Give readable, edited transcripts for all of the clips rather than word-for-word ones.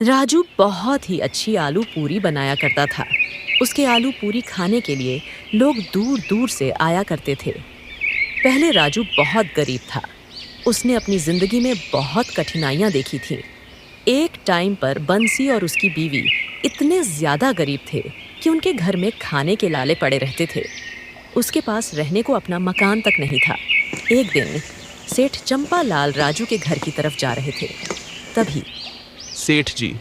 राजू बहुत ही अच्छी आलू पूरी बनाया करता था। उसके आलू पूरी खाने के लिए लोग दूर दूर से आया करते थे। पहले राजू बहुत गरीब था। उसने अपनी जिंदगी में बहुत कठिनाइयां देखी थीं। एक टाइम पर बंसी और उसकी बीवी इतने ज्यादा गरीब थे कि उनके घर में खाने के लाले पड़े रहते थे। उसके पास रहने को अपना मकान तक नहीं था। एक दिन सेठ चंपा लाल राजू के घर की तरफ जा रहे थे। तभी सेठ जी,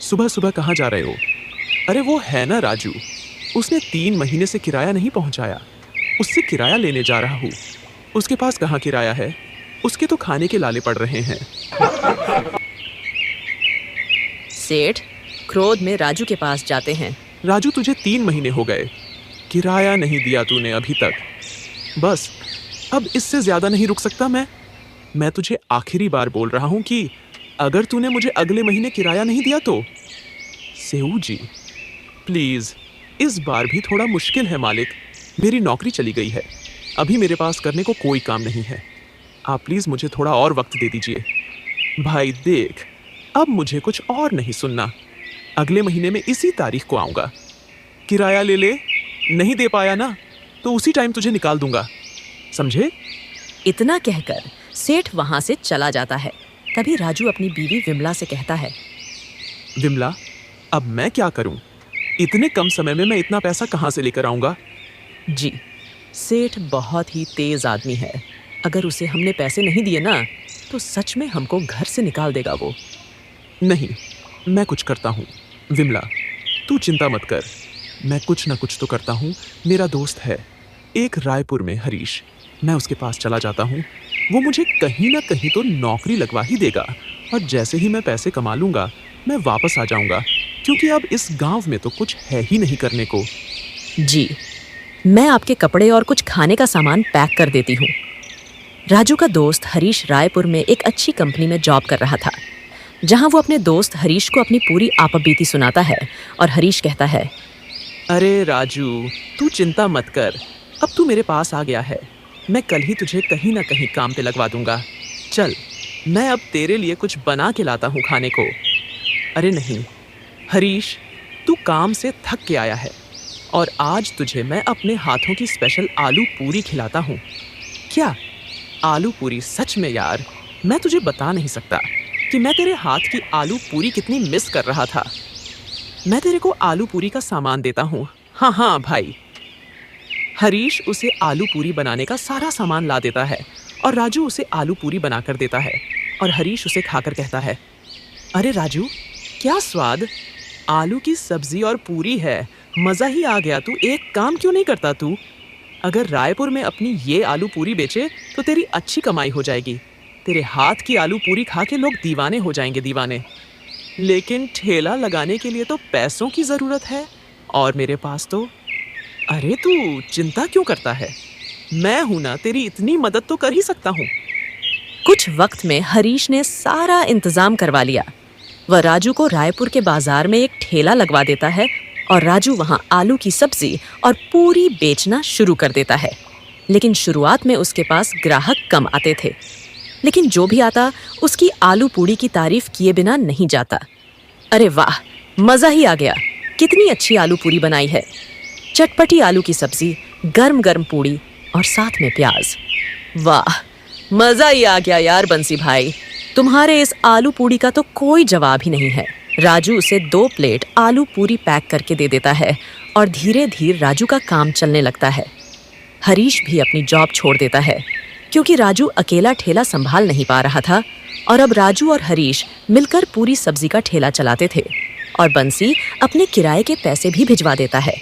सुबह सुबह कहाँ जा रहे हो? अरे वो है ना राजू, उसने 3 महीने से किराया नहीं पहुंचाया। उससे किराया लेने जा रहा हूँ। उसके पास कहाँ किराया है? उसके तो खाने के लाले पड़ रहे हैं। सेठ क्रोध में राजू के पास जाते हैं। राजू, तुझे 3 महीने हो गए, किराया नहीं दिया तूने अभी तक। बस अब इससे ज्यादा नहीं रुक सकता मैं तुझे आखिरी बार बोल रहा हूँ कि अगर तूने मुझे अगले महीने किराया नहीं दिया तो। सेऊ जी, प्लीज, इस बार भी थोड़ा मुश्किल है मालिक। मेरी नौकरी चली गई है, अभी मेरे पास करने को कोई काम नहीं है। आप प्लीज मुझे थोड़ा और वक्त दे दीजिए। भाई देख, अब मुझे कुछ और नहीं सुनना। अगले महीने में इसी तारीख को आऊंगा। किराया ले ले, नहीं दे पाया ना तो उसी टाइम तुझे निकाल दूंगा, समझे? इतना कहकर सेठ वहां से चला जाता है। तभी राजू अपनी बीवी विमला से कहता है, विमला, अब मैं क्या करूं? इतने कम समय में मैं इतना पैसा कहां से लेकर आऊंगा? जी, सेठ बहुत ही तेज आदमी है। अगर उसे हमने पैसे नहीं दिए ना तो सच में हमको घर से निकाल देगा वो। नहीं, मैं कुछ करता हूँ। विमला, तू चिंता मत कर, मैं कुछ ना कुछ तो करता हूँ। मेरा दोस्त है एक रायपुर में, हरीश, मैं उसके पास चला जाता हूँ। वो मुझे कहीं ना कहीं तो नौकरी लगवा ही देगा और जैसे ही मैं पैसे कमा लूँगा मैं वापस आ जाऊँगा, क्योंकि अब इस गांव में तो कुछ है ही नहीं करने को। जी, मैं आपके कपड़े और कुछ खाने का सामान पैक कर देती हूँ। राजू का दोस्त हरीश रायपुर में एक अच्छी कंपनी में जॉब कर रहा था, जहाँ वो अपने दोस्त हरीश को अपनी पूरी आपबीती सुनाता है। और हरीश कहता है, अरे राजू, तू चिंता मत कर, अब तू मेरे पास आ गया है। मैं कल ही तुझे कहीं ना कहीं काम पे लगवा दूंगा। चल, मैं अब तेरे लिए कुछ बना के लाता हूँ खाने को। अरे नहीं हरीश, तू काम से थक के आया है और आज तुझे मैं अपने हाथों की स्पेशल आलू पूरी खिलाता हूँ। क्या आलू पूरी? सच में यार, मैं तुझे बता नहीं सकता कि मैं तेरे हाथ की आलू पूरी कितनी मिस कर रहा था। मैं तेरे को आलू पूरी का सामान देता हूँ। हाँ हाँ भाई। हरीश उसे आलू पूरी बनाने का सारा सामान ला देता है और राजू उसे आलू पूरी बनाकर देता है और हरीश उसे खाकर कहता है, अरे राजू, क्या स्वाद! आलू की सब्जी और पूरी है, मज़ा ही आ गया। तू एक काम क्यों नहीं करता? तू अगर रायपुर में अपनी ये आलू पूरी बेचे तो तेरी अच्छी कमाई हो जाएगी। तेरे हाथ की आलू पूरी खा के लोग दीवाने हो जाएंगे, दीवाने। लेकिन ठेला लगाने के लिए तो पैसों की ज़रूरत है और मेरे पास तो। अरे तू चिंता क्यों करता है? मैं हूं ना, तेरी इतनी मदद तो कर ही सकता हूँ। कुछ वक्त में हरीश ने सारा इंतजाम करवा लिया। वह राजू को रायपुर के बाजार में एक ठेला लगवा देता है और राजू वहां आलू की सब्जी और पूरी बेचना शुरू कर देता है। लेकिन शुरुआत में उसके पास ग्राहक कम आते थे, लेकिन जो भी आता उसकी आलू पूरी की तारीफ किए बिना नहीं जाता। अरे वाह, मज़ा ही आ गया! कितनी अच्छी आलू पूरी बनाई है। चटपटी आलू की सब्जी, गर्म गर्म पूड़ी और साथ में प्याज। वाह, मज़ा ही आ गया यार बंसी भाई। तुम्हारे इस आलू पूड़ी का तो कोई जवाब ही नहीं है। राजू उसे 2 प्लेट आलू पूरी पैक करके दे देता है और धीरे धीरे राजू का काम चलने लगता है। हरीश भी अपनी जॉब छोड़ देता है, क्योंकि राजू अकेला ठेला संभाल नहीं पा रहा था और अब राजू और हरीश मिलकर पूरी सब्जी का ठेला चलाते थे और बंसी अपने किराए के पैसे भी भिजवा देता है।